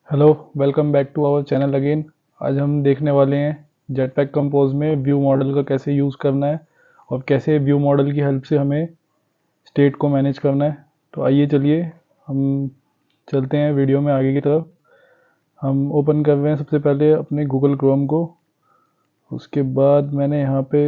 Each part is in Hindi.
Hello, welcome back to our channel again. आज हम देखने वाले हैं जेटपैक कंपोज में व्यू मॉडल का कैसे यूज़ करना है और कैसे व्यू मॉडल की हेल्प से हमें स्टेट को मैनेज करना है। तो आइए चलिए हम चलते हैं वीडियो में आगे की तरफ। हम ओपन कर रहे हैं सबसे पहले अपने गूगल क्रोम को। उसके बाद मैंने यहाँ पे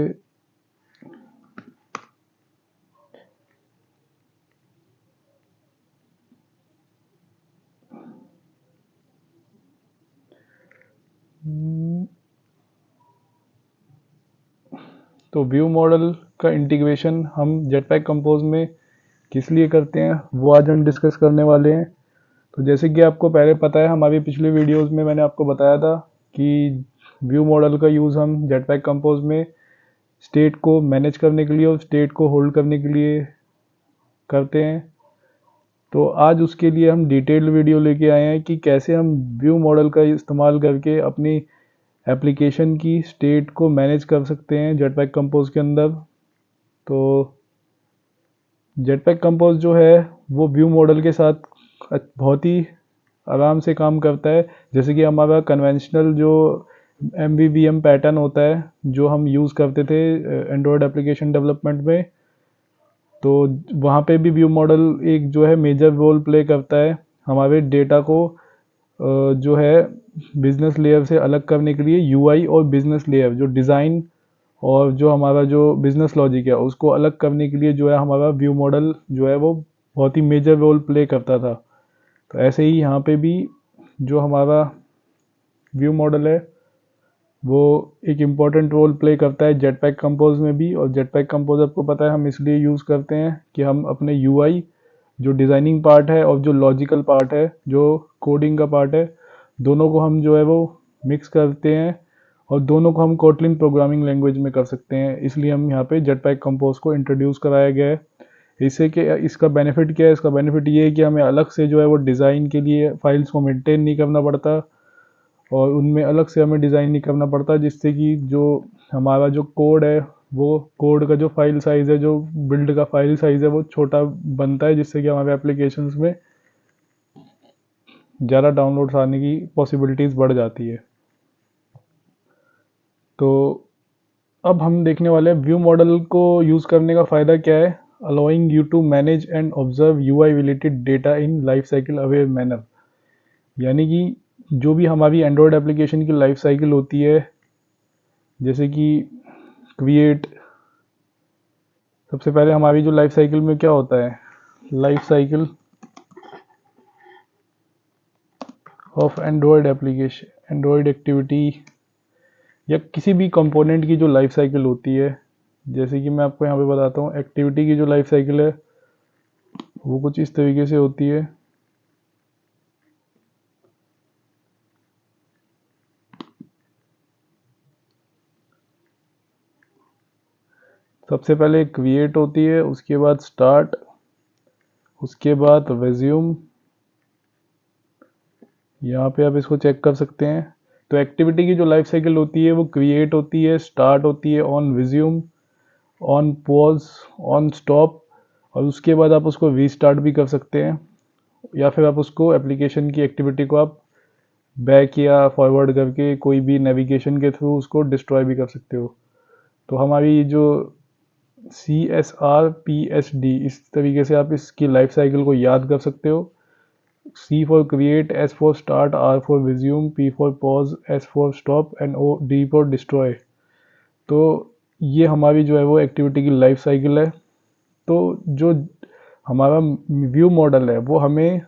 तो व्यू मॉडल का इंटीग्रेशन हम जेटपैक कंपोज में किस लिए करते हैं वो आज हम डिस्कस करने वाले हैं। तो जैसे कि आपको पहले पता है, हमारी पिछली वीडियोस में मैंने आपको बताया था कि व्यू मॉडल का यूज़ हम जेटपैक कंपोज में स्टेट को मैनेज करने के लिए और स्टेट को होल्ड करने के लिए करते हैं। तो आज उसके लिए हम डिटेल्ड वीडियो लेके आए हैं कि कैसे हम व्यू मॉडल का इस्तेमाल करके अपनी एप्लीकेशन की स्टेट को मैनेज कर सकते हैं जेटपैक कंपोज के अंदर। तो जेटपैक कंपोज जो है वो व्यू मॉडल के साथ बहुत ही आराम से काम करता है। जैसे कि हमारा कन्वेंशनल जो MVVM पैटर्न होता है जो हम यूज़ करते थे एंड्रॉयड एप्लीकेशन डेवलपमेंट में, तो वहाँ पे भी व्यू मॉडल एक जो है मेजर रोल प्ले करता है हमारे डेटा को जो है बिजनेस लेयर से अलग करने के लिए। UI और बिजनेस लेयर जो डिज़ाइन और जो हमारा जो बिजनेस लॉजिक है उसको अलग करने के लिए जो है हमारा व्यू मॉडल जो है वो बहुत ही मेजर रोल प्ले करता था। तो ऐसे ही यहाँ पे भी जो हमारा व्यू मॉडल है वो एक इम्पॉर्टेंट रोल प्ले करता है जेटपैक कंपोज में भी। और जेटपैक कंपोज आपको पता है हम इसलिए यूज़ करते हैं कि हम अपने UI जो डिज़ाइनिंग पार्ट है और जो लॉजिकल पार्ट है जो कोडिंग का पार्ट है, दोनों को हम जो है वो मिक्स करते हैं और दोनों को हम कोटलिन प्रोग्रामिंग लैंग्वेज में कर सकते हैं। इसलिए हम यहाँ पे जेटपैक कंपोज को इंट्रोड्यूस कराया गया है। इससे कि इसका बेनिफिट क्या है, इसका बेनिफिट ये है कि हमें अलग से जो है वो डिज़ाइन के लिए फाइल्स को मेंटेन नहीं करना पड़ता और उनमें अलग से हमें डिज़ाइन नहीं करना पड़ता, जिससे कि जो हमारा जो कोड है वो कोड का जो फाइल साइज़ है, जो बिल्ड का फाइल साइज़ है वो छोटा बनता है, जिससे कि हमारे एप्लीकेशंस में ज़्यादा डाउनलोड्स आने की पॉसिबिलिटीज़ बढ़ जाती है। तो अब हम देखने वाले हैं व्यू मॉडल को यूज़ करने का फ़ायदा क्या है। Allowing you to manage and observe UI related data in life cycle aware manner. यानी कि जो भी हमारी एंड्रॉयड एप्लीकेशन की लाइफ साइकिल होती है, जैसे कि क्रिएट, सबसे पहले हमारी जो लाइफ साइकिल में क्या होता है, life cycle of Android application, Android activity या किसी भी कंपोनेंट की जो लाइफ साइकिल होती है। जैसे कि मैं आपको यहाँ पे बताता हूँ, एक्टिविटी की जो लाइफ साइकिल है वो कुछ इस तरीके से होती है। सबसे पहले क्रिएट होती है, उसके बाद स्टार्ट, उसके बाद रेज्यूम। यहाँ पे आप इसको चेक कर सकते हैं। तो एक्टिविटी की जो लाइफ साइकिल होती है वो क्रिएट होती है, स्टार्ट होती है, on resume, on pause, on stop, और उसके बाद आप उसको रीस्टार्ट भी कर सकते हैं या फिर आप उसको एप्लीकेशन की एक्टिविटी को आप बैक या फॉरवर्ड करके कोई भी नेविगेशन के थ्रू उसको डिस्ट्रॉय भी कर सकते हो। तो हमारी जो CSRPSD, इस तरीके से आप इसकी लाइफ साइकिल को याद कर सकते हो। C for create, S for start, R for resume, P for pause, S for stop and D for destroy। तो ये हमारी जो है वो एक्टिविटी की लाइफ साइकिल है। तो जो हमारा व्यू मॉडल है वो हमें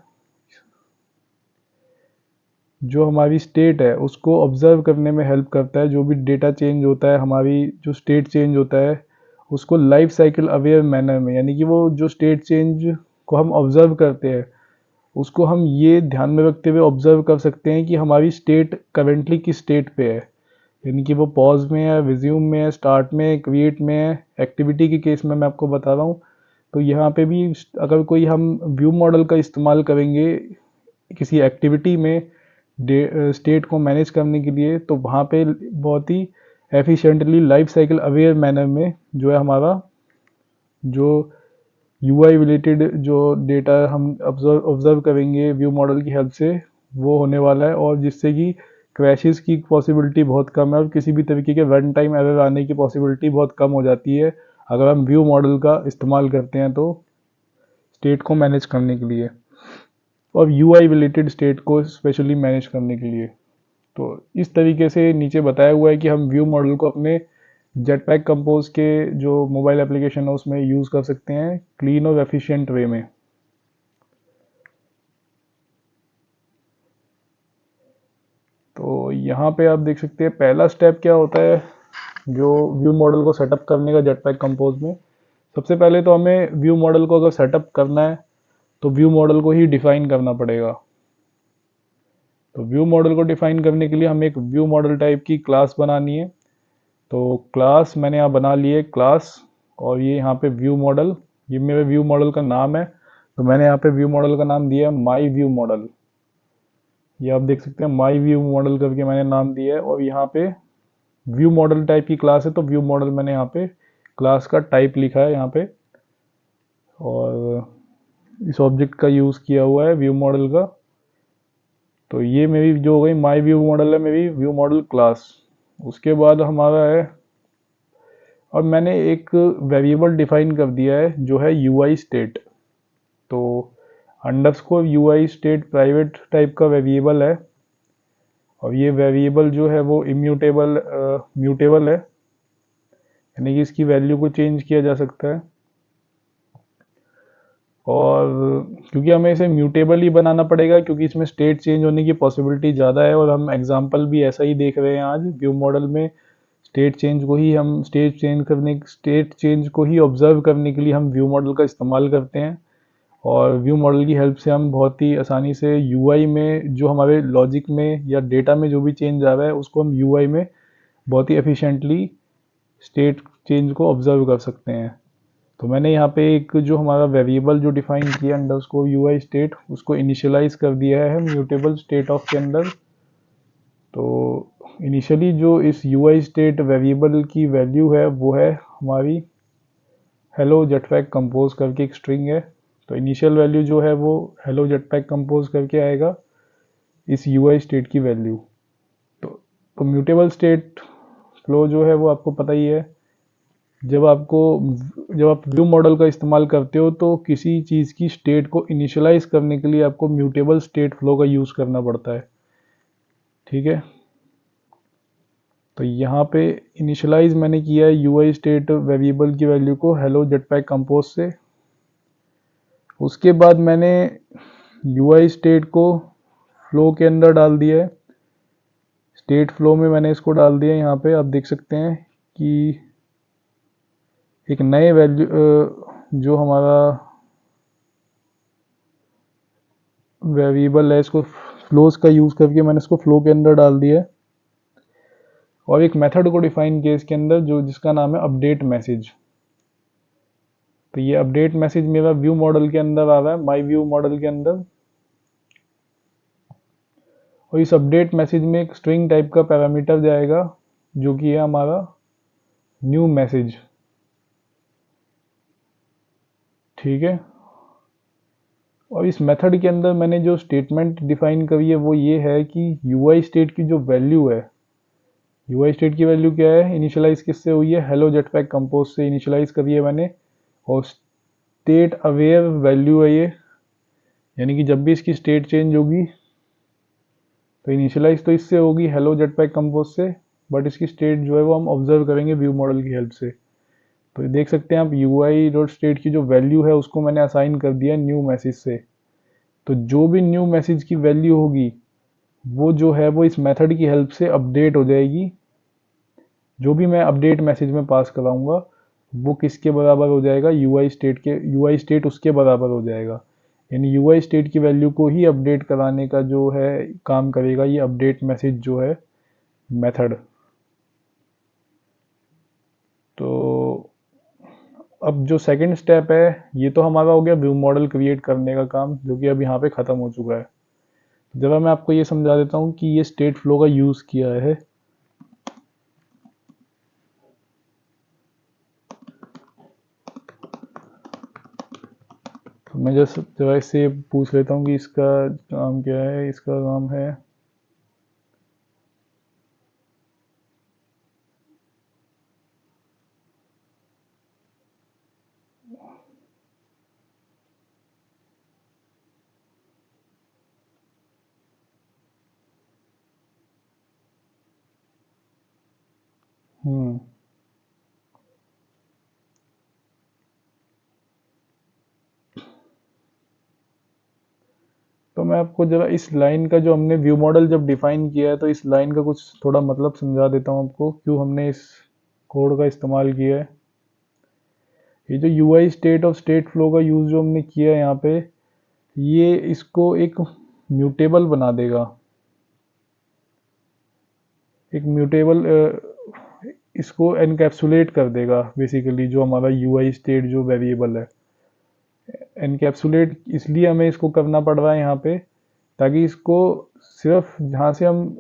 जो हमारी स्टेट है उसको ऑब्जर्व करने में हेल्प करता है। जो भी डेटा चेंज होता है, हमारी जो स्टेट चेंज होता है उसको लाइफ साइकिल अवेयर मैनर में, यानी कि वो जो स्टेट चेंज को हम ऑब्जर्व करते हैं उसको हम ये ध्यान में रखते हुए ऑब्जर्व कर सकते हैं कि हमारी स्टेट करेंटली किस स्टेट पे है। यानी कि वो पॉज में है, रिज्यूम में है, स्टार्ट में है, क्रिएट में है। एक्टिविटी के केस में मैं आपको बता रहा हूँ। तो यहाँ पे भी अगर कोई हम व्यू मॉडल का इस्तेमाल करेंगे किसी एक्टिविटी में स्टेट को मैनेज करने के लिए, तो वहाँ पे बहुत ही efficiently life cycle aware manner में जो है हमारा जो UI रिलेटेड जो डेटा हम ऑब्जर्व करेंगे व्यू मॉडल की हेल्प से, वो होने वाला है, और जिससे कि क्रैशेस की पॉसिबिलिटी बहुत कम है और किसी भी तरीके के रन टाइम एरर आने की पॉसिबिलिटी बहुत कम हो जाती है अगर हम व्यू मॉडल का इस्तेमाल करते हैं तो स्टेट को मैनेज करने के लिए, और यूआई रिलेटेड स्टेट को स्पेशली मैनेज करने के लिए। तो इस तरीके से नीचे बताया हुआ है कि हम व्यू मॉडल को अपने जेटपैक कंपोज के जो मोबाइल एप्लीकेशन है उसमें यूज़ कर सकते हैं क्लीन और एफिशिएंट वे में। तो यहाँ पे आप देख सकते हैं पहला स्टेप क्या होता है जो व्यू मॉडल को सेटअप करने का जेटपैक कंपोज में। सबसे पहले तो हमें व्यू मॉडल को अगर सेटअप करना है तो व्यू मॉडल को ही डिफाइन करना पड़ेगा। तो व्यू मॉडल को डिफाइन करने के लिए हमें एक व्यू मॉडल टाइप की क्लास बनानी है। तो क्लास मैंने यहाँ बना ली है क्लास, और ये यहाँ पे व्यू मॉडल, ये मेरे व्यू मॉडल का नाम है। तो मैंने यहाँ पे व्यू मॉडल का नाम दिया है माई व्यू मॉडल। ये आप देख सकते हैं माई व्यू मॉडल करके मैंने नाम दिया है, और यहाँ पे व्यू मॉडल टाइप की क्लास है तो व्यू मॉडल मैंने यहाँ पे क्लास का टाइप लिखा है यहाँ पे, और इस ऑब्जेक्ट का यूज़ किया हुआ है व्यू मॉडल का। तो ये मेरी जो हो गई माई व्यू मॉडल है, मेरी व्यू मॉडल क्लास। उसके बाद हमारा है, और मैंने एक वेरिएबल डिफाइन कर दिया है जो है यूआई स्टेट। तो underscore UI state private type का वेरिएबल है, और ये वेरिएबल जो है वो इम्यूटेबल म्यूटेबल है, यानी कि इसकी वैल्यू को चेंज किया जा सकता है। और क्योंकि हमें इसे म्यूटेबल ही बनाना पड़ेगा क्योंकि इसमें स्टेट चेंज होने की पॉसिबिलिटी ज़्यादा है, और हम एग्जांपल भी ऐसा ही देख रहे हैं आज व्यू मॉडल में। स्टेट चेंज को ही ऑब्जर्व करने के लिए हम व्यू मॉडल का इस्तेमाल करते हैं, और व्यू मॉडल की हेल्प से हम बहुत ही आसानी से यूआई में जो हमारे लॉजिक में या डेटा में जो भी चेंज आ रहा है उसको हम यूआई में बहुत ही एफिशिएंटली स्टेट चेंज को ऑब्जर्व कर सकते हैं। तो मैंने यहाँ पे एक जो हमारा वेरिएबल जो डिफाइन किया अंडरस्कोर यूआई स्टेट, उसको इनिशियलाइज कर दिया है म्यूटेबल स्टेट ऑफ के अंदर। तो इनिशियली जो इस यूआई स्टेट वेरिएबल की वैल्यू है वो है हमारी हेलो जेटपैक कंपोज करके एक स्ट्रिंग है। तो इनिशियल वैल्यू जो है वो हेलो जेटपैक कंपोज करके आएगा इस यूआई स्टेट की वैल्यू। तो म्यूटेबल स्टेट फ्लो जो है वो आपको पता ही है। जब आपको जब आप व्यू मॉडल का इस्तेमाल करते हो तो किसी चीज़ की स्टेट को इनिशियलाइज करने के लिए आपको म्यूटेबल स्टेट फ्लो का यूज़ करना पड़ता है। ठीक है, तो यहाँ पे इनिशियलाइज मैंने किया है यूआई स्टेट वेरिएबल की वैल्यू को हेलो जेटपैक कंपोज से। उसके बाद मैंने यूआई स्टेट को फ्लो के अंदर डाल दिया है। स्टेट फ्लो में मैंने इसको डाल दिया है। यहाँ पे आप देख सकते हैं कि एक नए वैल्यू जो हमारा वेरिएबल है इसको फ्लोज का यूज़ करके मैंने इसको फ्लो के अंदर डाल दिया है, और एक मेथड को डिफाइन किया इसके अंदर जो जिसका नाम है अपडेट मैसेज। तो ये अपडेट मैसेज मेरा व्यू मॉडल के अंदर आ रहा है माई व्यू मॉडल के अंदर, और इस अपडेट मैसेज में एक स्ट्रिंग टाइप का पैरामीटर जाएगा जो कि है हमारा न्यू मैसेज। ठीक है, और इस मेथड के अंदर मैंने जो स्टेटमेंट डिफाइन करी है वो ये है कि यूआई स्टेट की जो वैल्यू है, यूआई स्टेट की वैल्यू क्या है, इनिशियलाइज किससे हुई है, हेलो जेटपैक कंपोज से इनिशियलाइज करी है मैंने, और स्टेट अवेयर वैल्यू है ये, यानी कि जब भी इसकी स्टेट चेंज होगी तो इनिशियलाइज तो इससे होगी हेलो जेटपैक कंपोज से, बट इसकी स्टेट जो है वो हम ऑब्जर्व करेंगे व्यू मॉडल की हेल्प से। तो देख सकते हैं आप यूआई डॉट स्टेट की जो वैल्यू है उसको मैंने असाइन कर दिया न्यू मैसेज से। तो जो भी न्यू मैसेज की वैल्यू होगी वो जो है वो इस मेथड की हेल्प से अपडेट हो जाएगी। जो भी मैं अपडेट मैसेज में पास कराऊंगा वो किसके बराबर हो जाएगा, यूआई स्टेट उसके बराबर हो जाएगा। यानी यूआई स्टेट की वैल्यू को ही अपडेट कराने का जो है काम करेगा ये अपडेट मैसेज जो है मेथड। तो अब जो सेकंड स्टेप है ये तो हमारा हो गया व्यू मॉडल क्रिएट करने का काम जो कि अब यहाँ पे ख़त्म हो चुका है। जब मैं आपको ये समझा देता हूँ कि ये स्टेट फ्लो का यूज़ किया है। तो मैं जस्ट जरा इससे पूछ लेता हूँ कि इसका काम क्या है। इसका काम है हम्म तो मैं आपको जरा इस लाइन का जो हमने व्यू मॉडल जब डिफाइन किया है तो इस लाइन का कुछ थोड़ा मतलब समझा देता हूँ आपको क्यों हमने इस कोड का इस्तेमाल किया है। ये जो यूआई स्टेट और स्टेट फ्लो का यूज़ जो हमने किया है यहाँ पे, ये इसको एक म्यूटेबल बना देगा। एक म्यूटेबल इसको एनकैप्सुलेट कर देगा बेसिकली, जो हमारा यूआई स्टेट जो वेरिएबल है। एनकैप्सुलेट इसलिए हमें इसको करना पड़ रहा है यहाँ पे, ताकि इसको सिर्फ जहाँ से हम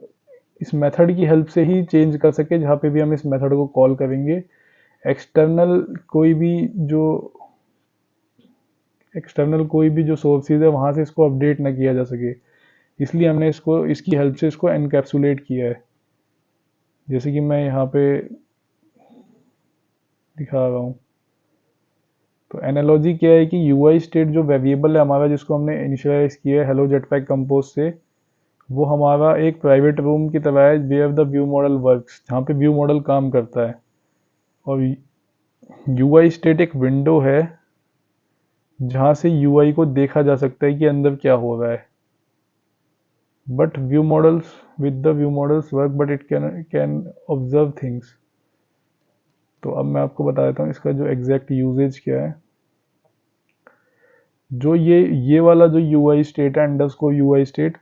इस मेथड की हेल्प से ही चेंज कर सके, जहाँ पे भी हम इस मेथड को कॉल करेंगे। एक्सटर्नल कोई भी जो एक्सटर्नल कोई भी जो सोर्सेज है वहाँ से इसको अपडेट ना किया जा सके, इसलिए हमने इसको इसकी हेल्प से इसको एनकैप्सुलेट किया है। जैसे कि मैं यहाँ पे दिखा रहा हूँ। तो एनालॉजी क्या है कि यूआई स्टेट जो वेरिएबल है हमारा, जिसको हमने इनिशियलाइज किया है हेलो जेटपैक कंपोज से, वो हमारा एक प्राइवेट रूम की तरह है where the view model works, जहाँ पे व्यू मॉडल काम करता है। और यूआई स्टेट एक विंडो है जहाँ से यूआई को देखा जा सकता है कि अंदर क्या हो रहा है। But view models with the view models work but it can observe things. तो अब मैं आपको बता देता हूँ इसका जो एग्जैक्ट यूजेज क्या है। जो ये वाला जो यूआई स्टेट है अंडरस्कोर यूआई स्टेट,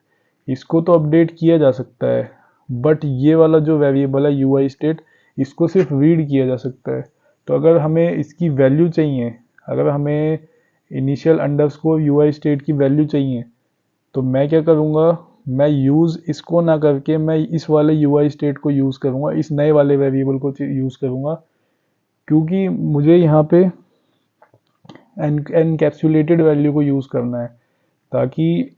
इसको तो अपडेट किया जा सकता है, बट ये वाला जो वेरिएबल है यूआई स्टेट, इसको सिर्फ रीड किया जा सकता है। तो अगर हमें इसकी वैल्यू चाहिए, अगर हमें इनिशियल अंडरस्कोर यूआई स्टेट की वैल्यू चाहिए, तो मैं क्या करूँगा, मैं यूज़ इसको ना करके मैं इस वाले यूआई स्टेट को यूज़ करूँगा, इस नए वाले वेरिएबल को यूज़ करूँगा, क्योंकि मुझे यहाँ पे एनकैप्सुलेटेड वैल्यू को यूज़ करना है, ताकि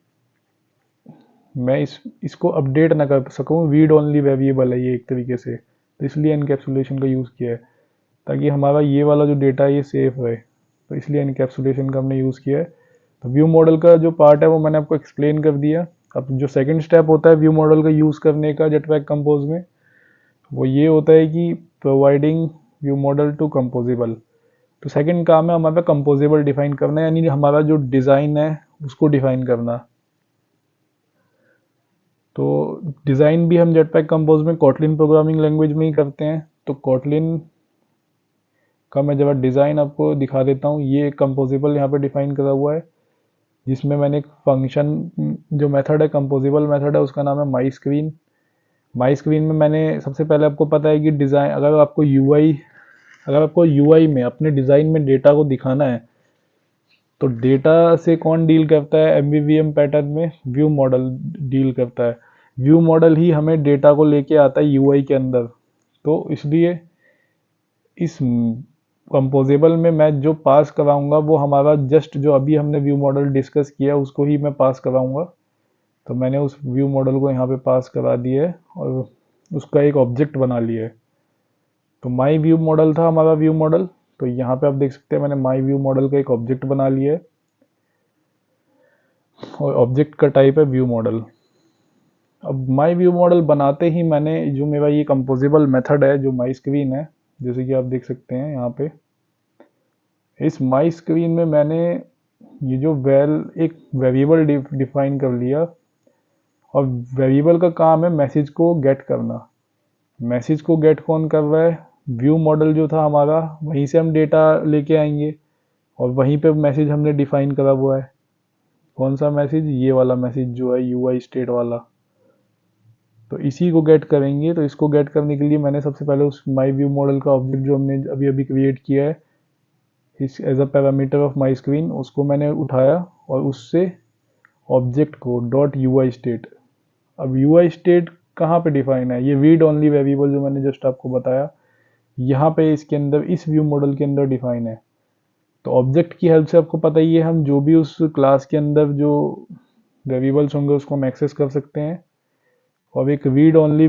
मैं इसको अपडेट ना कर सकूँ। रीड ओनली वेरिएबल है ये एक तरीके से, तो इसलिए एनकैप्सुलेशन का यूज़ किया है, ताकि हमारा ये वाला जो डेटा है ये सेफ रहे। तो इसलिए एनकैप्सुलेशन का हमने यूज़ किया है। तो व्यू मॉडल का जो पार्ट है वो मैंने आपको एक्सप्लेन कर दिया। अब जो सेकंड स्टेप होता है व्यू मॉडल का यूज़ करने का जेटपैक कंपोज में, वो ये होता है कि प्रोवाइडिंग व्यू मॉडल टू कंपोजिबल। तो सेकंड काम है हमारा कंपोजिबल डिफाइन करना, यानी हमारा जो डिज़ाइन है उसको डिफाइन करना। तो डिज़ाइन भी हम जेटपैक कंपोज में कोटलिन प्रोग्रामिंग लैंग्वेज में ही करते हैं। तो कोटलिन का मैं जब डिज़ाइन आपको दिखा देता हूँ। ये कंपोजिबल यहाँ पे डिफाइन करा हुआ है, जिसमें मैंने एक फंक्शन, जो मेथड है कंपोजिबल मेथड है, उसका नाम है माई स्क्रीन। माई स्क्रीन में मैंने सबसे पहले, आपको पता है कि डिज़ाइन, अगर आपको यूआई में अपने डिज़ाइन में डेटा को दिखाना है, तो डेटा से कौन डील करता है एमवीवीएम पैटर्न में, व्यू मॉडल डील करता है। व्यू मॉडल ही हमें डेटा को लेके आता है यूआई के अंदर। तो इसलिए इस कंपोजेबल में मैं जो पास कराऊंगा वो हमारा जस्ट जो अभी हमने व्यू मॉडल डिस्कस किया उसको ही मैं पास कराऊंगा। तो मैंने उस व्यू मॉडल को यहाँ पे पास करा दिया है और उसका एक ऑब्जेक्ट बना लिया है। तो माई व्यू मॉडल था हमारा व्यू मॉडल। तो यहाँ पे आप देख सकते हैं मैंने माई व्यू मॉडल का एक ऑब्जेक्ट बना लिया है, और ऑब्जेक्ट का टाइप है व्यू मॉडल। अब माई व्यू मॉडल बनाते ही मैंने, जो मेरा ये कंपोजिबल मेथड है जो माई स्क्रीन है, जैसे कि आप देख सकते हैं यहाँ पे, इस माई स्क्रीन में मैंने ये जो एक वेरिएबल डिफाइन कर लिया। और वेरिएबल का काम है मैसेज को गेट करना। मैसेज को गेट कौन कर रहा है, व्यू मॉडल जो था हमारा, वहीं से हम डेटा लेके आएंगे और वहीं पे मैसेज हमने डिफाइन करा हुआ है। कौन सा मैसेज, ये वाला मैसेज जो है यूआई स्टेट वाला। तो इसी को गेट करेंगे। तो इसको गेट करने के लिए मैंने सबसे पहले उस माई व्यू मॉडल का ऑब्जेक्ट जो हमने अभी अभी क्रिएट किया है इस as a parameter of my screen, उसको मैंने उठाया और उससे ऑब्जेक्ट को डॉट यूआई स्टेट। अब यूआई स्टेट कहाँ पे डिफाइन है, ये रीड ओनली वेरिएबल जो मैंने जस्ट आपको बताया, यहाँ पे इसके अंदर इस व्यू मॉडल के अंदर डिफाइन है। तो ऑब्जेक्ट की हेल्प से आपको पता ही है, हम जो भी उस क्लास के अंदर जो वेरिएबल्स होंगे उसको हम एक्सेस कर सकते हैं। और एक रीड ओनली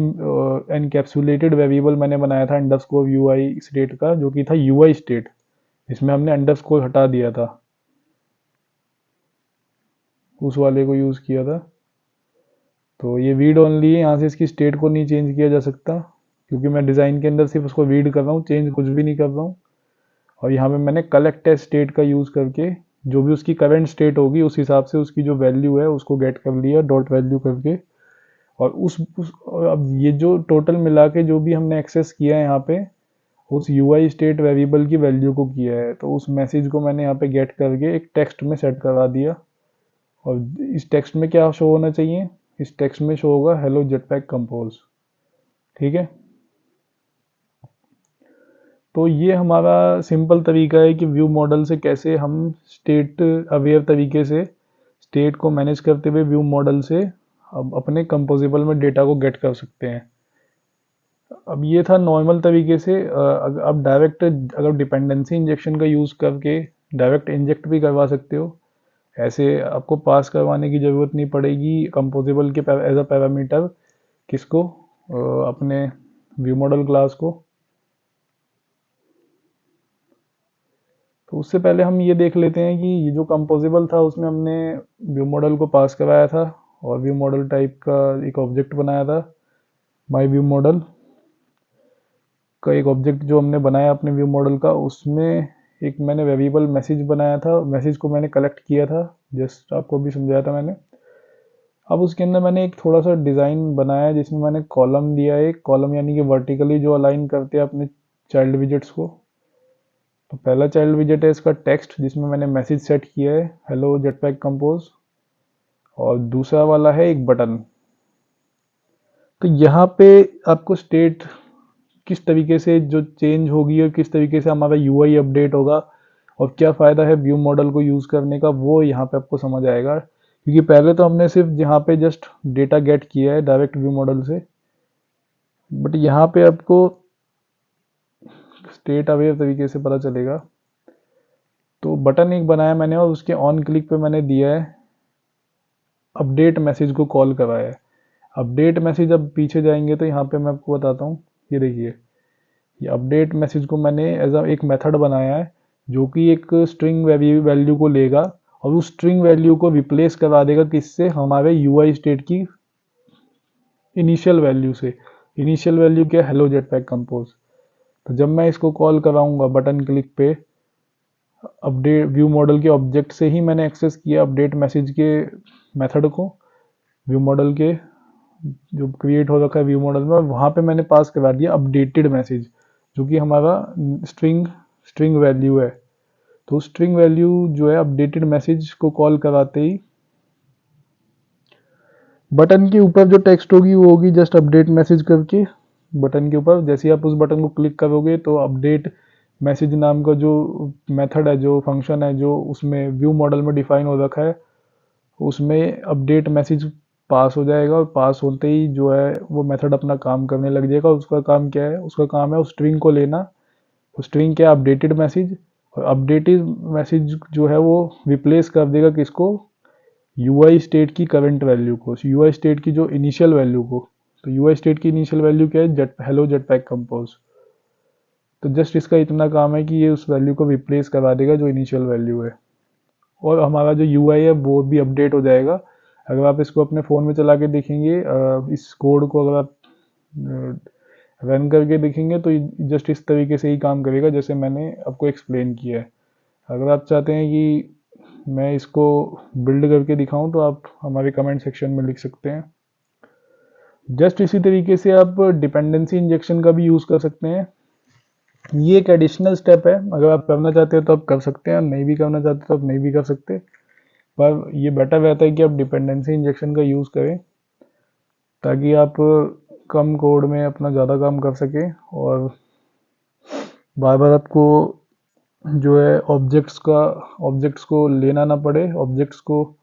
एनकैप्सुलेटेड वेरिएबल मैंने बनाया था अंडरस्कोर यूआई स्टेट का, जो कि था यूआई स्टेट, इसमें हमने अंडरस्कोर हटा दिया था, उस वाले को यूज़ किया था। तो ये रीड ओनली है, यहाँ से इसकी स्टेट को नहीं चेंज किया जा सकता, क्योंकि मैं डिज़ाइन के अंदर सिर्फ उसको रीड कर रहा हूँ, चेंज कुछ भी नहीं कर रहा हूँ। और यहाँ पे मैंने कलेक्ट एज स्टेट का यूज़ करके जो भी उसकी करंट स्टेट होगी उस हिसाब से उसकी जो वैल्यू है उसको गेट कर लिया डॉट वैल्यू करके। और और अब ये जो टोटल मिला के जो भी हमने एक्सेस किया है यहाँ पे, उस यूआई स्टेट वेरिएबल की वैल्यू को किया है, तो उस मैसेज को मैंने यहाँ पे गेट करके एक टेक्स्ट में सेट करवा दिया। और इस टेक्स्ट में क्या शो होना चाहिए, इस टेक्स्ट में शो होगा हेलो जेटपैक कंपोज। ठीक है, तो ये हमारा सिंपल तरीका है कि व्यू मॉडल से कैसे हम स्टेट अवेयर तरीके से स्टेट को मैनेज करते हुए व्यू मॉडल से अब अपने कंपोजिबल में डेटा को गेट कर सकते हैं। अब ये था नॉर्मल तरीके से। अब डायरेक्ट अगर डिपेंडेंसी इंजेक्शन का यूज़ करके डायरेक्ट इंजेक्ट भी करवा सकते हो, ऐसे आपको पास करवाने की ज़रूरत नहीं पड़ेगी कंपोजिबल के एज अ पैरामीटर किसको, अपने व्यू मॉडल क्लास को। तो उससे पहले हम ये देख लेते हैं कि ये जो कंपोजिबल था उसमें हमने व्यू मॉडल को पास कराया था और व्यू मॉडल टाइप का एक ऑब्जेक्ट बनाया था। माय व्यू मॉडल का एक ऑब्जेक्ट जो हमने बनाया अपने व्यू मॉडल का, उसमें एक मैंने वेरिएबल मैसेज बनाया था, मैसेज को मैंने कलेक्ट किया था, जस्ट आपको भी समझाया था मैंने। अब उसके अंदर मैंने एक थोड़ा सा डिज़ाइन बनाया जिसमें मैंने कॉलम दिया है, एक कॉलम यानी कि वर्टिकली जो अलाइन करते हैं अपने चाइल्ड विजेट्स को। तो पहला चाइल्ड विजेट है इसका टेक्स्ट, जिसमें मैंने मैसेज सेट किया है हेलो जेटपैक कंपोज, और दूसरा वाला है एक बटन। तो यहाँ पे आपको स्टेट किस तरीके से जो चेंज होगी और किस तरीके से हमारा यूआई अपडेट होगा और क्या फ़ायदा है व्यू मॉडल को यूज़ करने का, वो यहाँ पे आपको समझ आएगा। क्योंकि पहले तो हमने सिर्फ यहाँ पे जस्ट डेटा गेट किया है डायरेक्ट व्यू मॉडल से, बट यहाँ पे आपको स्टेट अवेयर तरीके से पता चलेगा। तो बटन एक बनाया मैंने और उसके ऑन क्लिक पे मैंने दिया है अपडेट मैसेज को कॉल कराया है। अपडेट मैसेज, अब पीछे जाएंगे तो यहाँ पे मैं आपको बताता हूँ, ये देखिए, ये अपडेट मैसेज को मैंने एज अ एक मेथड बनाया है जो कि एक स्ट्रिंग वैल्यू को लेगा और उस स्ट्रिंग वैल्यू को रिप्लेस करा देगा किससे, हमारे यूआई स्टेट की इनिशियल वैल्यू से। इनिशियल वैल्यू क्या, हेलो जेटपैक कंपोज। तो जब मैं इसको कॉल कराऊंगा बटन क्लिक पे, अपडेट व्यू मॉडल के ऑब्जेक्ट से ही मैंने एक्सेस किया अपडेट मैसेज के मेथड को व्यू मॉडल के जो क्रिएट हो रखा है व्यू मॉडल में, और वहाँ पे मैंने पास करा दिया अपडेटेड मैसेज, जो कि हमारा स्ट्रिंग वैल्यू है। तो स्ट्रिंग वैल्यू जो है अपडेटेड मैसेज को कॉल कराते ही बटन के ऊपर जो टेक्स्ट होगी वो होगी जस्ट अपडेट मैसेज करके। बटन के ऊपर जैसे ही आप उस बटन को क्लिक करोगे तो अपडेट मैसेज नाम का जो मेथड है, जो फंक्शन है, जो उसमें व्यू मॉडल में डिफाइन हो रखा है, उसमें अपडेट मैसेज पास हो जाएगा और पास होते ही जो है वो मेथड अपना काम करने लग जाएगा। उसका काम क्या है, उसका काम है उस स्ट्रिंग को लेना। तो स्ट्रिंग क्या है, अपडेटेड मैसेज, और अपडेटेड मैसेज जो है वो रिप्लेस कर देगा किसको, यूआई स्टेट की करंट वैल्यू को, यूआई स्टेट की जो इनिशियल वैल्यू को। तो यूआई स्टेट की इनिशियल वैल्यू क्या है, हेलो जेटपैक कंपोज। तो जस्ट इसका इतना काम है कि ये उस वैल्यू को रिप्लेस करा देगा जो इनिशियल वैल्यू है, और हमारा जो यूआई है वो भी अपडेट हो जाएगा। अगर आप इसको अपने फ़ोन में चला के देखेंगे, इस कोड को अगर आप रन करके देखेंगे तो जस्ट इस तरीके से ही काम करेगा जैसे मैंने आपको एक्सप्लेन किया है। अगर आप चाहते हैं कि मैं इसको बिल्ड करके दिखाऊं तो आप हमारे कमेंट सेक्शन में लिख सकते हैं। जस्ट इसी तरीके से आप डिपेंडेंसी इंजेक्शन का भी यूज़ कर सकते हैं। ये एक एडिशनल स्टेप है, अगर आप करना चाहते हो तो आप कर सकते हैं, नहीं भी करना चाहते तो आप नहीं भी कर सकते, पर ये बेटर रहता है कि आप डिपेंडेंसी इंजेक्शन का यूज़ करें ताकि आप कम कोड में अपना ज़्यादा काम कर सकें और बार बार आपको जो है ऑब्जेक्ट्स को लेना ना पड़े, ऑब्जेक्ट्स को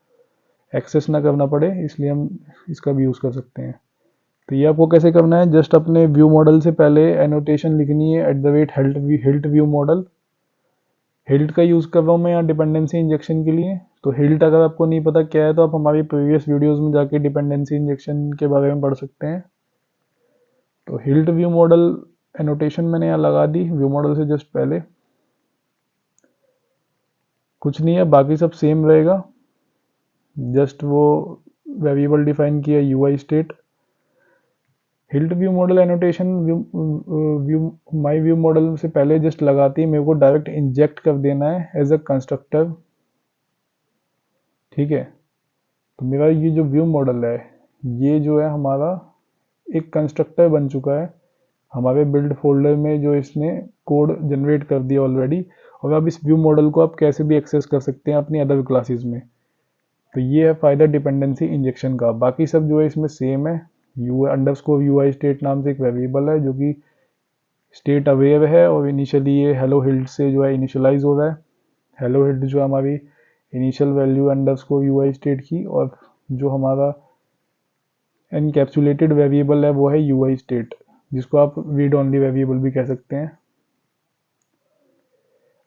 एक्सेस ना करना पड़े, इसलिए हम इसका भी यूज़ कर सकते हैं। तो ये आपको कैसे करना है, जस्ट अपने व्यू मॉडल से पहले एनोटेशन लिखनी है @हिल्ट व्यू मॉडल। हिल्ट का यूज़ कर रहा हूँ मैं यहाँ डिपेंडेंसी इंजेक्शन के लिए। तो हिल्ट अगर आपको नहीं पता क्या है तो आप हमारी प्रीवियस वीडियोस में जाके डिपेंडेंसी इंजेक्शन के बारे में पढ़ सकते हैं। तो हिल्ट व्यू मॉडल एनोटेशन मैंने यहाँ लगा दी व्यू मॉडल से जस्ट पहले, कुछ नहीं है, बाकी सब सेम रहेगा। जस्ट वो वेरिएबल डिफाइन किया UI state. Hilt view model annotation view माई व्यू मॉडल से पहले जस्ट लगाती है, मेरे को डायरेक्ट इंजेक्ट कर देना है एज अ कंस्ट्रक्टर। ठीक है, तो मेरा ये जो व्यू मॉडल है ये जो है हमारा एक कंस्ट्रक्टर बन चुका है हमारे बिल्ड फोल्डर में, जो इसने कोड जनरेट कर दिया ऑलरेडी। और अब इस व्यू मॉडल को आप कैसे भी एक्सेस कर सकते हैं अपनी अदर क्लासेस में। तो ये है फ़ायदा डिपेंडेंसी इंजेक्शन का। बाकी सब जो है इसमें सेम है। You underscore you I state नाम से एक वेरिएबल है जो कि स्टेट अवेयर है, और इनिशियली ये हेलो हिल्ट से जो है इनिशियलाइज हो रहा है। हेलो हिल्ट जो हमारी initial value underscore you I state की, और जो हमारा एनकैप्सुलेटेड वेरिएबल है वो है यू आई स्टेट, जिसको आप रीड ओनली वेरिएबल भी कह सकते हैं।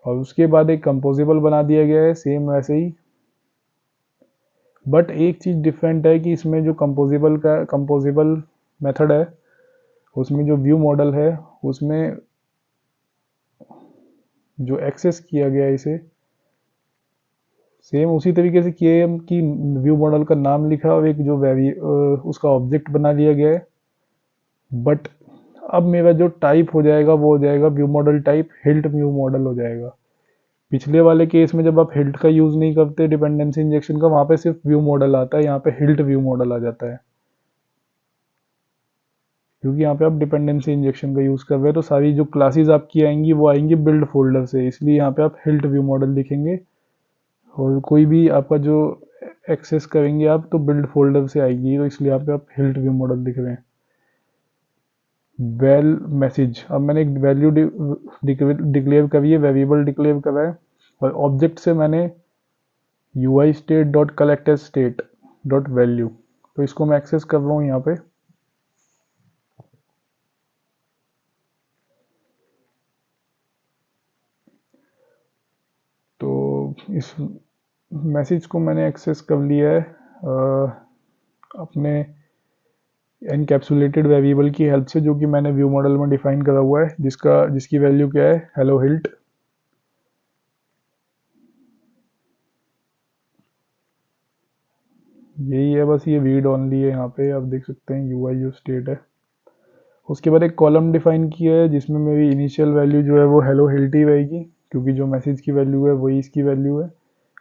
और उसके बाद एक कंपोजिबल बना दिया गया है सेम वैसे ही, बट एक चीज़ डिफरेंट है कि इसमें जो कंपोजिबल मेथड है उसमें जो व्यू मॉडल है उसमें जो एक्सेस किया गया है इसे सेम उसी तरीके से किया है कि व्यू मॉडल का नाम लिखा और एक जो उसका ऑब्जेक्ट बना लिया गया है। बट अब मेरा जो टाइप हो जाएगा वो हो जाएगा view model type hilt view model हो जाएगा। पिछले वाले केस में जब आप हिल्ट का यूज़ नहीं करते डिपेंडेंसी इंजेक्शन का, वहाँ पे सिर्फ व्यू मॉडल आता है, यहाँ पे हिल्ट व्यू मॉडल आ जाता है। क्योंकि यहाँ पे आप डिपेंडेंसी इंजेक्शन का यूज़ कर रहे हैं, तो सारी जो क्लासेस आपकी आएंगी वो आएंगी बिल्ड फोल्डर से, इसलिए यहाँ पे आप हिल्ट व्यू मॉडल लिखेंगे। और कोई भी आपका जो एक्सेस करेंगे आप तो बिल्ड फोल्डर से आएगी, तो इसलिए यहाँ पे आप हिल्ट व्यू मॉडल लिख रहे हैं। वेल मैसेज, अब मैंने एक वैल्यू डिक्लेयर करी है, वेरिएबल डिक्लेयर करा है, और ऑब्जेक्ट से मैंने UI state dot collect as state dot value, तो इसको मैं एक्सेस कर रहा हूँ यहाँ पे। तो इस मैसेज को मैंने एक्सेस कर लिया है अपने एनकैप्सुलेटेड वेरिएबल की हेल्प से, जो कि मैंने व्यू मॉडल में डिफाइन करा हुआ है, जिसकी वैल्यू क्या है, हेलो हिल्ट। यही है बस, ये रीड ओनली है, यहाँ पे आप देख सकते हैं यू आई जो स्टेट है। उसके बाद एक कॉलम डिफाइन किया है जिसमें मेरी इनिशियल वैल्यू जो है वो हेलो हिल्ट ही रहेगी, क्योंकि जो मैसेज की वैल्यू है वही इसकी वैल्यू है।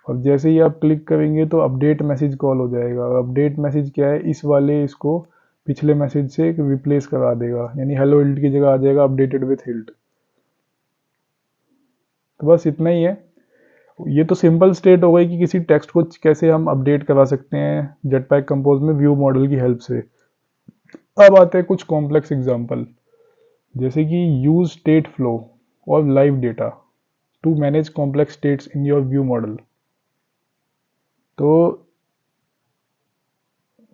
और जैसे ही आप क्लिक करेंगे तो अपडेट मैसेज कॉल हो जाएगा, और अपडेट मैसेज क्या है, इस वाले इसको पिछले मैसेज से रिप्लेस करा देगा, यानी हेलो हिल्ट की जगह आ जाएगा अपडेटेड विथ हिल्ट। तो बस इतना ही है। ये तो सिंपल स्टेट हो गई कि किसी टेक्स्ट को कैसे हम अपडेट करा सकते हैं जेटपैक कंपोज में व्यू मॉडल की हेल्प से। अब आते हैं कुछ कॉम्प्लेक्स एग्जांपल, जैसे कि यूज स्टेट फ्लो और live data to manage complex states in your view model. तो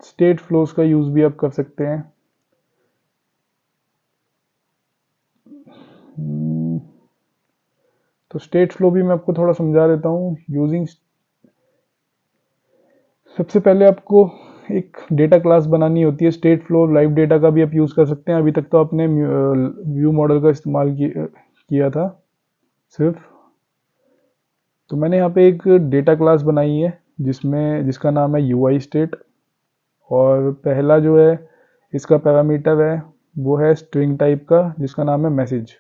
स्टेट फ्लोज का यूज भी आप कर सकते हैं। तो स्टेट फ्लो भी मैं आपको थोड़ा समझा देता हूँ यूजिंग। सबसे पहले आपको एक डेटा क्लास बनानी होती है, स्टेट फ्लो लाइव डेटा का भी आप यूज़ कर सकते हैं। अभी तक तो आपने व्यू मॉडल का इस्तेमाल किया था सिर्फ। तो मैंने यहाँ पे एक डेटा क्लास बनाई है जिसका नाम है यू आई स्टेट, और पहला जो है इसका पैरामीटर है वो है स्ट्रिंग टाइप का जिसका नाम है मैसेज,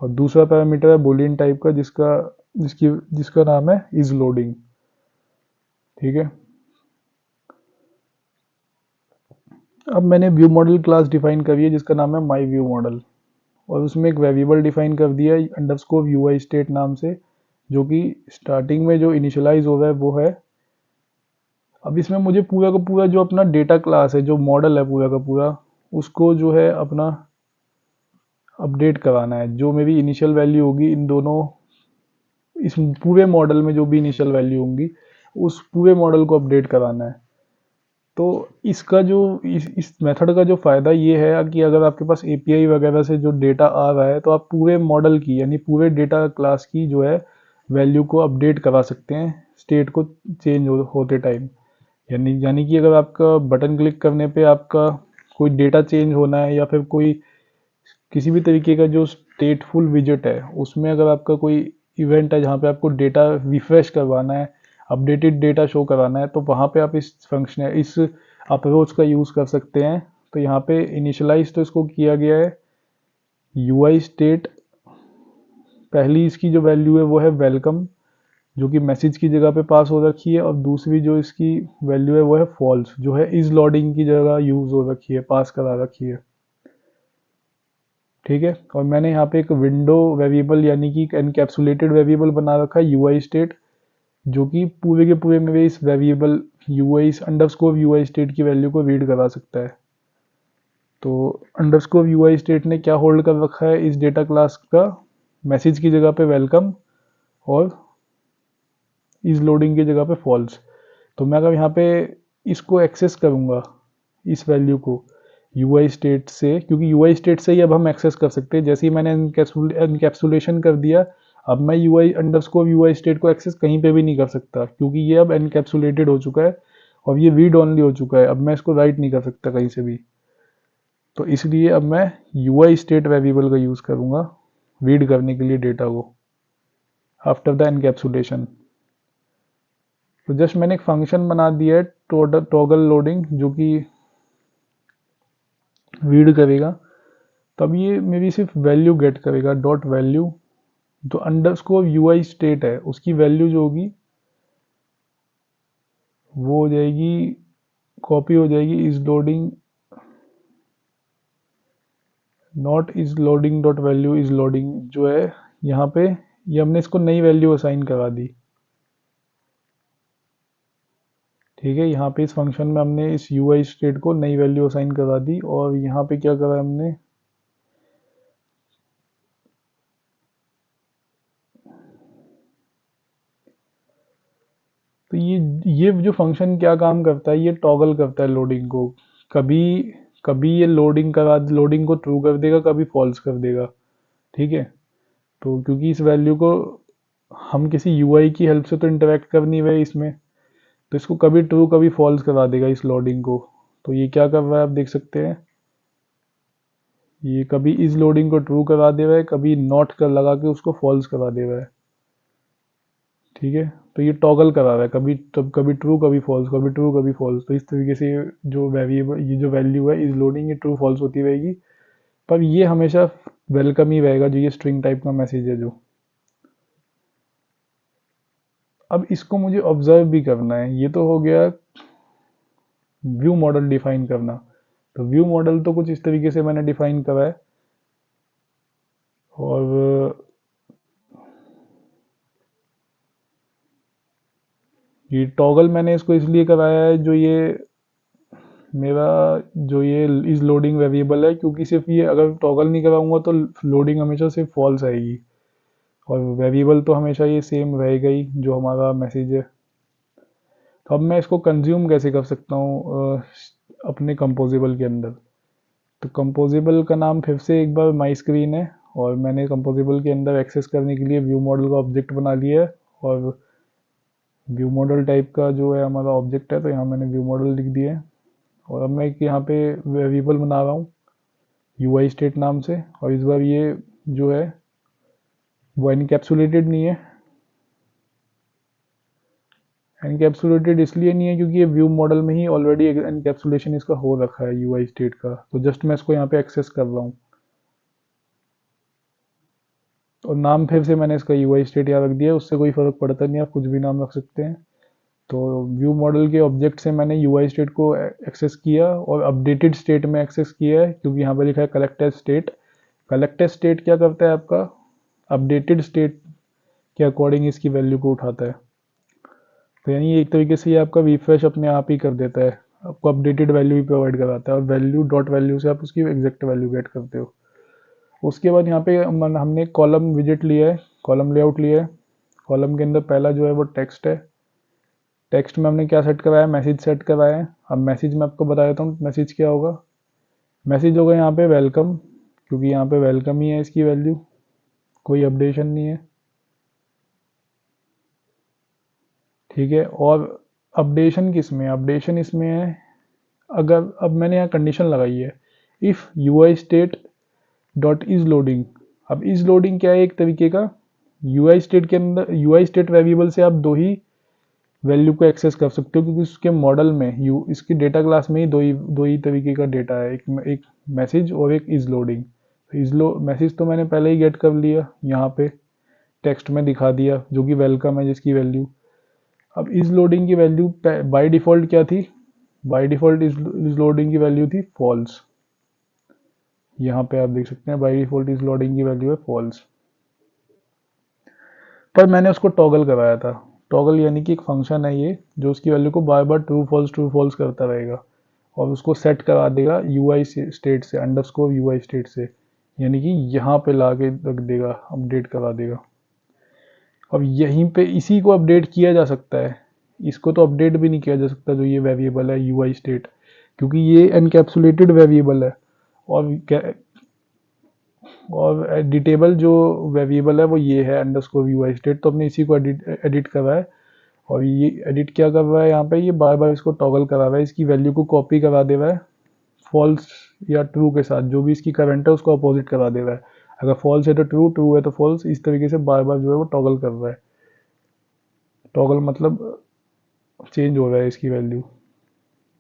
और दूसरा पैरामीटर है बूलियन टाइप का जिसका नाम है इज लोडिंग। ठीक है, अब मैंने व्यू मॉडल क्लास डिफाइन करी है जिसका नाम है माई व्यू मॉडल, और उसमें एक वेरिएबल डिफाइन कर दिया है अंडरस्कोर यू आई स्टेट नाम से, जो कि स्टार्टिंग में जो इनिशियलाइज हो रहा है वो है। अब इसमें मुझे पूरा का पूरा जो अपना डेटा क्लास है, जो मॉडल है पूरा का पूरा, उसको जो है अपना अपडेट कराना है। जो मेरी इनिशियल वैल्यू होगी इन दोनों, इस पूरे मॉडल में जो भी इनिशियल वैल्यू होंगी उस पूरे मॉडल को अपडेट कराना है। तो इसका जो इस मेथड का जो फ़ायदा ये है कि अगर आपके पास एपीआई वगैरह से जो डेटा आ रहा है तो आप पूरे मॉडल की यानी पूरे डेटा क्लास की जो है वैल्यू को अपडेट करा सकते हैं स्टेट को चेंज होते टाइम। यानी कि अगर आपका बटन क्लिक करने पे आपका कोई डेटा चेंज होना है या फिर कोई किसी भी तरीके का जो स्टेटफुल विजिट है उसमें अगर आपका कोई इवेंट है जहाँ पे आपको डेटा रिफ्रेश करवाना है, अपडेटेड डेटा शो कराना है, तो वहाँ पे आप इस फंक्शन इस अप्रोच का यूज़ कर सकते हैं। तो यहाँ पे इनिशियलाइज तो इसको किया गया है यूआई स्टेट। पहली इसकी जो वैल्यू है वो है वेलकम, जो कि मैसेज की जगह पे पास हो रखी है, और दूसरी जो इसकी वैल्यू है वो है फॉल्स, जो है इज लोडिंग की जगह यूज़ हो रखी है, पास करा रखी है। ठीक है, और मैंने यहाँ पे एक विंडो वेरिएबल यानी कि एनकैप्सुलेटेड वेरिएबल बना रखा है यूआई स्टेट, जो कि पूरे के पूरे मेरे इस variable UI underscore UI state की वैल्यू को रीड करा सकता है। तो अंडरस्कोर यूआई स्टेट ने क्या होल्ड कर रखा है इस डेटा क्लास का, मैसेज की जगह पे वेलकम और इज लोडिंग की जगह पे फॉल्स। तो मैं अगर यहाँ पे इसको एक्सेस करूँगा इस वैल्यू को यूआई स्टेट से, क्योंकि यूआई स्टेट से ही अब हम एक्सेस कर सकते हैं, जैसे ही मैंने एनकैप्सुलेशन कर दिया अब मैं यूआई अंडरस्कोर यूआई स्टेट को एक्सेस कहीं पे भी नहीं कर सकता, क्योंकि ये अब एनकैप्सुलेटेड हो चुका है और ये रीड ऑनली हो चुका है, अब मैं इसको राइट नहीं कर सकता कहीं से भी। तो इसलिए अब मैं यूआई स्टेट वेरिएबल का यूज़ करूँगा रीड करने के लिए डेटा को आफ्टर द एनकैप्सुलेशन। तो जस्ट मैंने एक फंक्शन बना दिया है टॉगल लोडिंग, जो कि रीड करेगा, तब ये मेरी सिर्फ वैल्यू गेट करेगा डॉट वैल्यू। जो अंडरस्कोर यूआई स्टेट है उसकी वैल्यू जो होगी वो हो जाएगी, कॉपी हो जाएगी is loading not is loading dot value is loading, जो है यहाँ पे ये हमने इसको नई वैल्यू असाइन करा दी। ठीक है, यहाँ पे इस फंक्शन में हमने इस यूआई स्टेट को नई वैल्यू असाइन करा दी, और यहाँ पे क्या करा हमने, तो ये जो फंक्शन क्या काम करता है, ये टॉगल करता है लोडिंग को। कभी कभी ये लोडिंग को ट्रू कर देगा, कभी फॉल्स कर देगा। ठीक है, तो क्योंकि इस वैल्यू को हम किसी यूआई की हेल्प से तो इंटरेक्ट कर नहीं रहे इसमें, तो इसको कभी ट्रू कभी फॉल्स करा देगा इस लोडिंग को। तो ये क्या कर रहा है आप देख सकते हैं, ये कभी इस लोडिंग को ट्रू करा दे रहा है, कभी नॉट कर लगा के उसको फॉल्स करा दे रहा है। ठीक है, तो ये टॉगल करा रहा है, कभी ट्रू कभी फॉल्स, कभी ट्रू कभी फॉल्स। तो इस तरीके से जो वेरिएबल ये जो वैल्यू है इस लोडिंग ये ट्रू फॉल्स होती रहेगी, पर ये हमेशा वेलकम ही रहेगा, जो ये स्ट्रिंग टाइप का मैसेज है जो। अब इसको मुझे ऑब्जर्व भी करना है, ये तो हो गया व्यू मॉडल डिफाइन करना। तो व्यू मॉडल तो कुछ इस तरीके से मैंने डिफाइन करा है, और ये टॉगल मैंने इसको इसलिए कराया है, जो ये मेरा जो ये इज लोडिंग वेरिएबल है, क्योंकि सिर्फ ये अगर टॉगल नहीं कराऊंगा तो लोडिंग हमेशा सिर्फ फॉल्स आएगी, और वेरिएबल तो हमेशा ये सेम रहेगा ही जो हमारा मैसेज है। तो अब मैं इसको कंज्यूम कैसे कर सकता हूँ अपने कंपोजिबल के अंदर। तो कंपोजिबल का नाम फिर से एक बार माई स्क्रीन है, और मैंने कंपोजिबल के अंदर एक्सेस करने के लिए व्यू मॉडल का ऑब्जेक्ट बना लिया है, और व्यू मॉडल टाइप का जो है हमारा ऑब्जेक्ट है, तो यहाँ मैंने व्यू मॉडल लिख दिया है। और अब मैं एक यहाँ पे वेरिएबल बना रहा हूँ यूआई स्टेट नाम से, और इस बार ये जो है वो एनकैप्सुलेटेड नहीं है। एनकैप्सुलेटेड इसलिए नहीं है क्योंकि ये व्यू मॉडल में ही ऑलरेडी एनकैप्सुलेशन इसका हो रखा है यूआई स्टेट का, तो जस्ट मैं इसको यहाँ पे एक्सेस कर रहा हूँ। और नाम फिर से मैंने इसका यूआई स्टेट यहाँ रख दिया है, उससे कोई फर्क पड़ता नहीं, आप कुछ भी नाम रख सकते हैं। तो व्यू मॉडल के ऑब्जेक्ट से मैंने यूआई स्टेट को एक्सेस किया और अपडेटेड स्टेट में एक्सेस किया है, क्योंकि यहाँ पे लिखा है कलेक्टेड स्टेट। कलेक्टेड स्टेट क्या करता है आपका, अपडेटेड स्टेट के अकॉर्डिंग इसकी वैल्यू को उठाता है। तो यानी एक तरीके से ये आपका रिफ्रेश अपने आप ही कर देता है, आपको अपडेटेड वैल्यू ही प्रोवाइड कराता है, और वैल्यू डॉट वैल्यू से आप उसकी एग्जैक्ट वैल्यू गेट करते हो। उसके बाद यहाँ पे हमने कॉलम विजिट लिया है, कॉलम लेआउट लिया है। कॉलम के अंदर पहला जो है वो टेक्स्ट है। टेक्स्ट में हमने क्या सेट कराया है, मैसेज सेट कराया है। अब मैसेज में आपको बता देता हूँ मैसेज क्या होगा। मैसेज होगा यहाँ पे वेलकम, क्योंकि यहाँ पे वेलकम ही है इसकी वैल्यू, कोई अपडेशन नहीं है। ठीक है। और अपडेशन किस में, अपडेशन इसमें है, अगर अब मैंने यहाँ कंडीशन लगाई है if UI state dot is loading. अब इज लोडिंग क्या है, एक तरीके का UI स्टेट के अंदर, UI स्टेट वेरिएबल से आप दो ही वैल्यू को एक्सेस कर सकते हो, क्योंकि उसके मॉडल में इसकी डेटा क्लास में ही दो ही तरीके का डेटा है, एक मैसेज और एक इज लोडिंग। मैसेज तो मैंने पहले ही गेट कर लिया, यहाँ पे टेक्स्ट में दिखा दिया जो कि वेलकम है जिसकी वैल्यू। अब इज लोडिंग की वैल्यू बाय डिफ़ॉल्ट क्या थी, बाय डिफ़ॉल्ट इज लोडिंग की वैल्यू थी फॉल्स। यहाँ पे आप देख सकते हैं बाय डिफ़ॉल्ट इज लोडिंग की वैल्यू है फॉल्स, पर मैंने उसको टॉगल कराया था। टॉगल यानी कि एक फंक्शन है ये जो उसकी वैल्यू को बार बार ट्रू फॉल्स करता रहेगा और उसको सेट करा देगा UI स्टेट से, अंडरस्कोर UI स्टेट से, यानी कि यहाँ पे ला के रख देगा, अपडेट करा देगा। अब यहीं पे इसी को अपडेट किया जा सकता है, इसको तो अपडेट भी नहीं किया जा सकता जो ये वेरिएबल है UI स्टेट, क्योंकि ये एनकैप्सुलेटेड वेरिएबल है। और एडिटेबल जो वेरिएबल है वो ये है अंडरस्कोर UI स्टेट, तो हमने इसी को एडिट करा है। और ये एडिट क्या कर रहा है यहाँ पे, ये बार बार इसको टॉगल करा रहा है, इसकी वैल्यू को कॉपी करा दे रहा है फॉल्स या ट्रू के साथ, जो भी इसकी करंट है उसको अपोजिट करा दे रहा है। अगर फॉल्स है तो ट्रू, ट्रू है तो फॉल्स, इस तरीके से बार बार जो है वो टॉगल कर रहा है। टॉगल मतलब चेंज हो रहा है इसकी वैल्यू।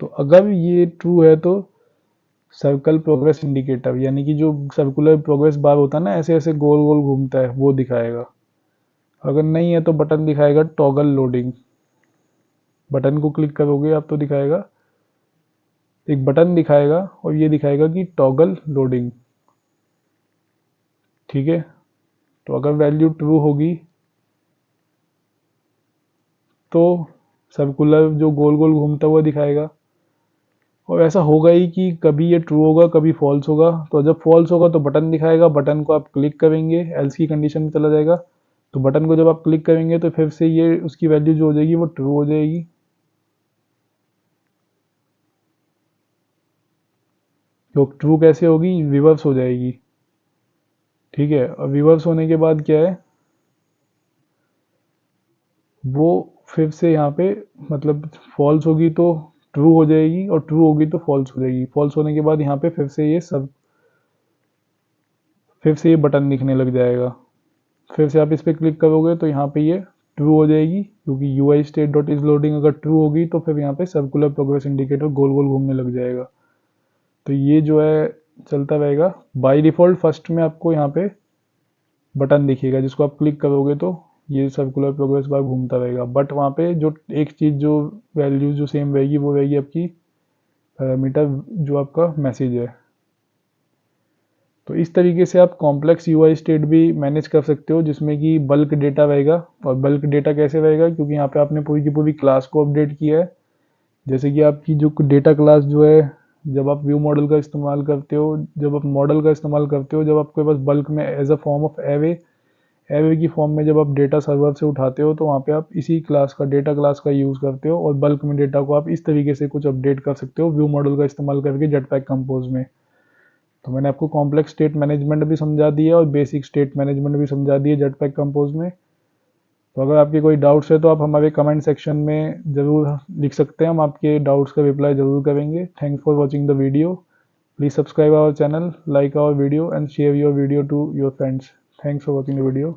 तो अगर ये ट्रू है तो सर्कल प्रोग्रेस इंडिकेटर, यानी कि जो सर्कुलर प्रोग्रेस बार होता है ना, ऐसे ऐसे गोल गोल घूमता है, वो दिखाएगा। अगर नहीं है तो बटन दिखाएगा टॉगल लोडिंग। बटन को क्लिक करोगे आप तो दिखाएगा, एक बटन दिखाएगा और ये दिखाएगा कि टॉगल लोडिंग। ठीक है, तो अगर वैल्यू ट्रू होगी तो सर्कुलर जो गोल गोल घूमता हुआ दिखाएगा, और ऐसा होगा ही कि कभी ये ट्रू होगा कभी फॉल्स होगा। तो जब फॉल्स होगा तो बटन दिखाएगा, बटन को आप क्लिक करेंगे, एल्स की कंडीशन में चला जाएगा। तो बटन को जब आप क्लिक करेंगे तो फिर से ये उसकी वैल्यू जो हो जाएगी वो ट्रू हो जाएगी। तो ट्रू कैसे होगी, रिवर्स हो जाएगी। ठीक है, और रिवर्स होने के बाद क्या है, वो फिर से यहाँ पे मतलब फॉल्स होगी तो ट्रू हो जाएगी और ट्रू होगी तो फॉल्स हो जाएगी। फॉल्स होने के बाद यहाँ पे फिर से ये बटन दिखने लग जाएगा। फिर से आप इस पर क्लिक करोगे तो यहाँ पे ये ट्रू हो जाएगी, क्योंकि UI state dot is loading अगर ट्रू होगी तो फिर यहाँ पे सर्कुलर प्रोग्रेस इंडिकेटर गोल गोल घूमने लग जाएगा। तो ये जो है चलता रहेगा। बाय डिफ़ॉल्ट फर्स्ट में आपको यहाँ पे बटन दिखेगा जिसको आप क्लिक करोगे तो ये सर्कुलर प्रोग्रेस बार घूमता रहेगा, बट वहाँ पे जो एक चीज़ जो वैल्यू जो सेम रहेगी वो रहेगी आपकी पैरामीटर जो आपका मैसेज है। तो इस तरीके से आप कॉम्प्लेक्स UI स्टेट भी मैनेज कर सकते हो, जिसमें कि बल्क डेटा रहेगा। और बल्क डेटा कैसे रहेगा, क्योंकि यहाँ पे आपने पूरी की पूरी क्लास को अपडेट किया है। जैसे कि आपकी जो डेटा क्लास जो है, जब आप व्यू मॉडल का इस्तेमाल करते हो, जब आप मॉडल का इस्तेमाल करते हो, जब आपके पास बल्क में एज अ फॉर्म ऑफ एवे की फॉर्म में जब आप डेटा सर्वर से उठाते हो, तो वहाँ पे आप इसी क्लास का, डेटा क्लास का यूज़ करते हो और बल्क में डेटा को आप इस तरीके से कुछ अपडेट कर सकते हो व्यू मॉडल का इस्तेमाल करके जेटपैक कंपोज में। तो मैंने आपको कॉम्प्लेक्स स्टेट मैनेजमेंट भी समझा दिया और बेसिक स्टेट मैनेजमेंट भी समझा दिए जेटपैक कंपोज में। तो अगर आपके कोई डाउट्स है तो आप हमारे कमेंट सेक्शन में ज़रूर लिख सकते हैं, हम आपके डाउट्स का रिप्लाई ज़रूर करेंगे। Thanks for watching the video. Please subscribe our channel, like our video and share your video to your friends. Thanks for watching the video.